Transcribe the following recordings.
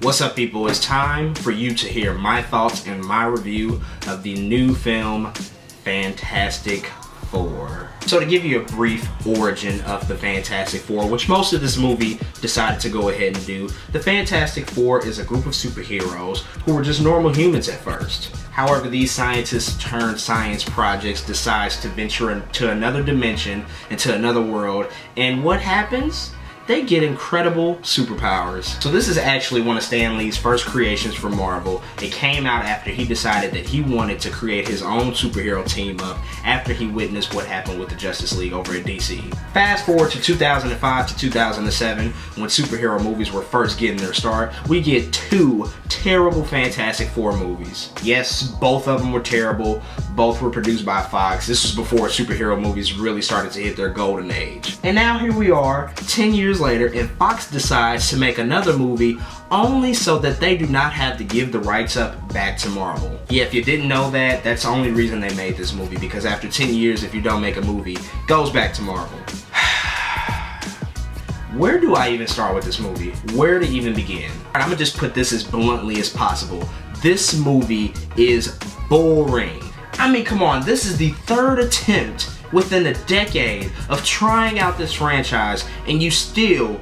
What's up, people? It's time for you to hear my thoughts and my review of the new film Fantastic Four. So to give you a brief origin of the Fantastic Four, which most of this movie decided to go ahead and do, the Fantastic Four is a group of superheroes who were just normal humans at first. However, these scientists turned science projects decides to venture into another dimension, into another world, and what happens? They get incredible superpowers. So this is actually one of Stan Lee's first creations for Marvel. It came out after he decided that he wanted to create his own superhero team up after he witnessed what happened with the Justice League over at DC. Fast forward to 2005 to 2007, when superhero movies were first getting their start, we get two terrible Fantastic Four movies. Yes, both of them were terrible. Both were produced by Fox. This was before superhero movies really started to hit their golden age. And now here we are, 10 years later, and Fox decides to make another movie only so that they do not have to give the rights up back to Marvel. Yeah, if you didn't know that, that's the only reason they made this movie, because after 10 years, if you don't make a movie, it goes back to Marvel. Where do I even start with this movie? Where to even begin? I'm gonna just put this as bluntly as possible. This movie is boring. I mean, come on, this is the third attempt within a decade of trying out this franchise, and you still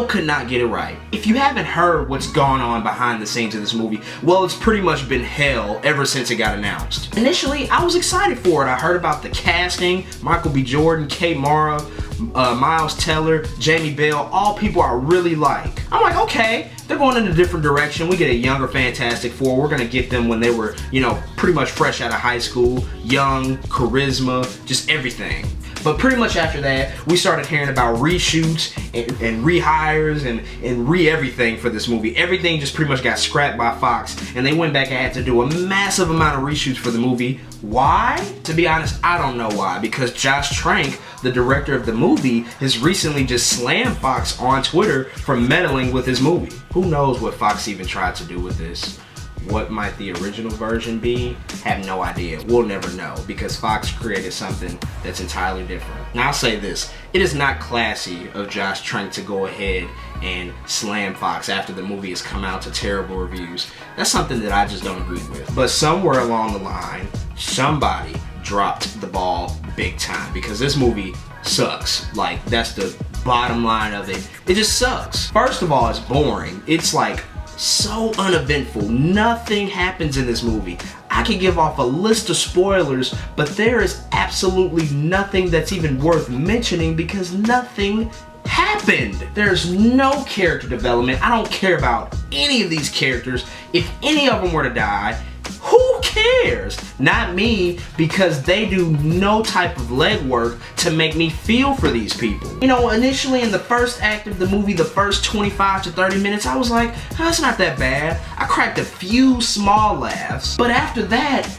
could not get it right. If you haven't heard what's gone on behind the scenes of this movie, well, it's pretty much been hell ever since it got announced. Initially, I was excited for it. I heard about the casting, Michael B. Jordan, Kate Mara, Miles Teller, Jamie Bell, all people I really like. I'm like, okay, they're going in a different direction. We get a younger Fantastic Four. We're gonna get them when they were, pretty much fresh out of high school, young, charisma, just everything. But pretty much after that, we started hearing about reshoots and rehires and re-everything for this movie. Everything just pretty much got scrapped by Fox, and they went back and had to do a massive amount of reshoots for the movie. Why? To be honest, I don't know why, because Josh Trank, the director of the movie, has recently just slammed Fox on Twitter for meddling with his movie. Who knows what Fox even tried to do with this? What might the original version be? Have no idea. We'll never know, because Fox created something that's entirely different. Now I'll say this, it is not classy of Josh Trank to go ahead and slam Fox after the movie has come out to terrible reviews. That's something that I just don't agree with. But somewhere along the line, somebody dropped the ball big time, because this movie sucks. Like, that's the bottom line of it. It just sucks. First of all, it's boring. It's like so uneventful. Nothing happens in this movie. I could give off a list of spoilers, but there is absolutely nothing that's even worth mentioning because nothing happened. There's no character development. I don't care about any of these characters. If any of them were to die, who cares? Not me, because they do no type of legwork to make me feel for these people. Initially in the first act of the movie, the first 25 to 30 minutes, I was like, oh, that's not that bad. I cracked a few small laughs, but after that,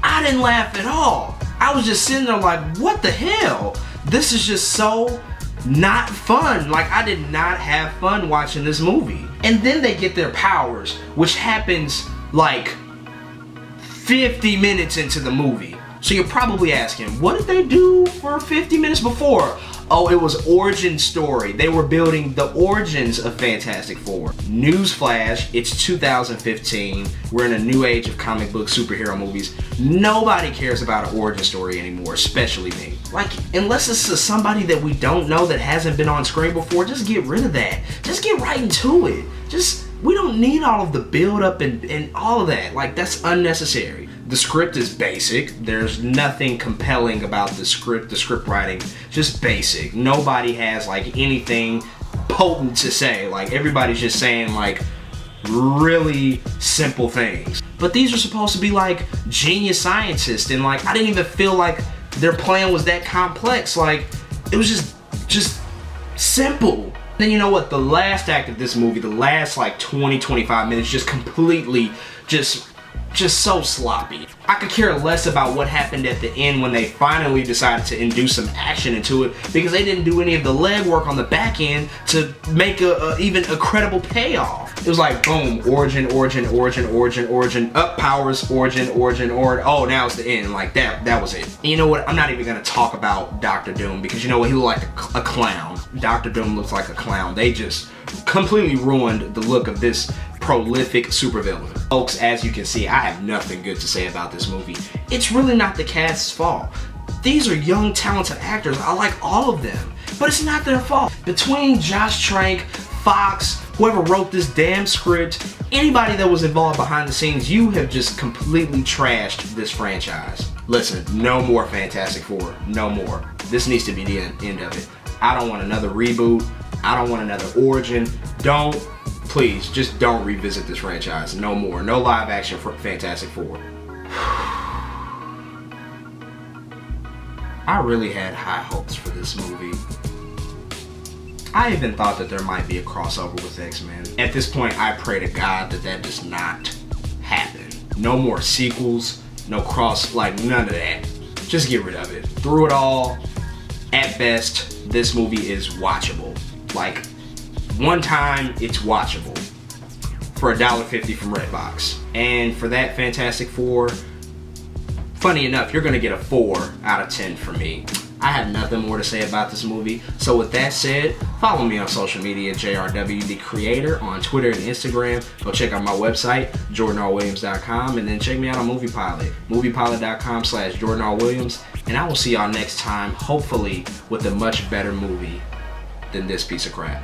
I didn't laugh at all. I was just sitting there like, what the hell? This is just so not fun. Like, I did not have fun watching this movie. And then they get their powers, which happens like 50 minutes into the movie. So you're probably asking, what did they do for 50 minutes before? Oh, it was origin story. They were building the origins of Fantastic Four. Newsflash, it's 2015. We're in a new age of comic book superhero movies. Nobody cares about an origin story anymore, especially me. Like, unless it's somebody that we don't know that hasn't been on screen before, just get rid of that. Just get right into it. We don't need all of the build up and all of that. Like, that's unnecessary. The script is basic. There's nothing compelling about the script writing, just basic. Nobody has like anything potent to say. Like, everybody's just saying like really simple things. But these are supposed to be like genius scientists, and like I didn't even feel like their plan was that complex. Like, it was just simple. Then you know what, the last act of this movie, the last like 20-25 minutes, just completely just so sloppy. I could care less about what happened at the end when they finally decided to induce some action into it, because they didn't do any of the legwork on the back end to make even a credible payoff. It was like, boom, origin, up powers, origin, oh, now it's the end. Like, that was it. And you know what, I'm not even gonna talk about Dr. Doom, because you know what, he looked like a clown. Dr. Doom looks like a clown. They just completely ruined the look of this prolific supervillain. Folks, as you can see, I have nothing good to say about this movie. It's really not the cast's fault. These are young, talented actors. I like all of them, but it's not their fault. Between Josh Trank, Fox, whoever wrote this damn script, anybody that was involved behind the scenes, you have just completely trashed this franchise. Listen, no more Fantastic Four, no more. This needs to be the end of it. I don't want another reboot. I don't want another origin. Please, just don't revisit this franchise. No more. No live action for Fantastic Four. I really had high hopes for this movie. I even thought that there might be a crossover with X-Men. At this point, I pray to God that that does not happen. No more sequels, no none of that. Just get rid of it. Through it all, at best, this movie is watchable. Like, one time, it's watchable. For $1.50 from Redbox. And for that Fantastic Four, funny enough, you're gonna get a 4 out of 10 from me. I have nothing more to say about this movie. So with that said, follow me on social media, JRW the Creator, on Twitter and Instagram. Go check out my website, jordanrwilliams.com, and then check me out on MoviePilot, moviepilot.com/JordanRWilliams. And I will see y'all next time, hopefully with a much better movie than this piece of crap.